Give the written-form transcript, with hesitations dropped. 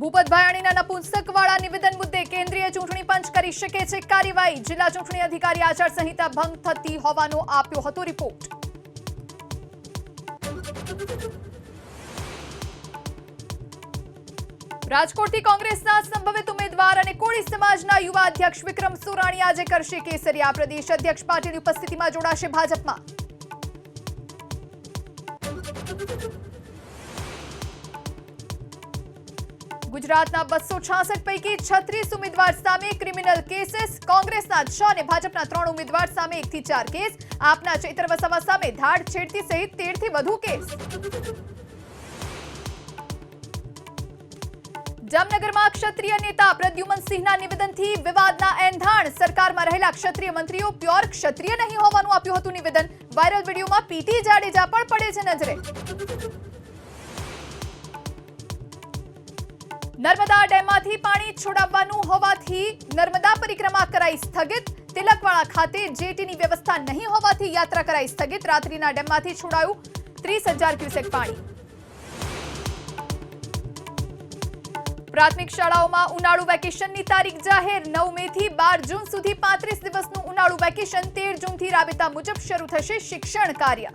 ભૂપત ભાયાણીના નપુંસકવાળા નિવેદન મુદ્દે કેન્દ્રીય ચૂંટણી પંચ કરી શકે છે કાર્યવાહી. જિલ્લા ચૂંટણી અધિકારી આચારસંહિતા ભંગ થતી હોવાનો આપ્યો હતો રિપોર્ટ. રાજકોટથી કોંગ્રેસના સંભવિત ઉમેદવાર અને કોળી સમાજના યુવા અધ્યક્ષ વિક્રમ સુરાણી આજે કરશે કેસરિયા. પ્રદેશ અધ્યક્ષ પાટીલની ઉપસ્થિતિમાં જોડાશે ભાજપમાં. ગુજરાતના 266 પૈકી 36 ઉમેદવાર સામે ક્રિમિનલ કેસીસ. કોંગ્રેસના 6 અને ભાજપના 3 ઉમેદવાર સામે 1 થી 4 કેસ. આપના ચૈત્ર વસાવા સામે ધાડ છેડતી સહિત 13 થી વધુ કેસ. જામનગરમાં ક્ષત્રિય નેતા પ્રદ્યુમનસિંહના નિવેદનથી વિવાદના એંધાણ. સરકારમાં રહેલા ક્ષત્રિય મંત્રીઓ પ્યોર ક્ષત્રિય નહીં હોવાનું આપ્યું હતું નિવેદન. વાયરલ વિડીયોમાં પીટી જાડેજા પણ પડે છે નજરે. નર્મદા ડેમમાંથી પાણી છોડાવવાનું હોવાથી નર્મદા પરિક્રમા કરાઈ સ્થગિત. તિલકવાડા ખાતે જેટીની વ્યવસ્થા નહીં હોવાથી યાત્રા કરાઈ સ્થગિત. રાત્રિના ડેમમાંથી છોડાયું 30,000 ક્યુસેક પાણી. પ્રાથમિક શાળાઓમાં ઉનાળુ વેકેશનની તારીખ જાહેર. 9 મે થી 12 જૂન સુધી 35 દિવસનું ઉનાળુ વેકેશન. 13 જૂનથી રાબેતા મુજબ શરૂ થશે શિક્ષણ કાર્ય.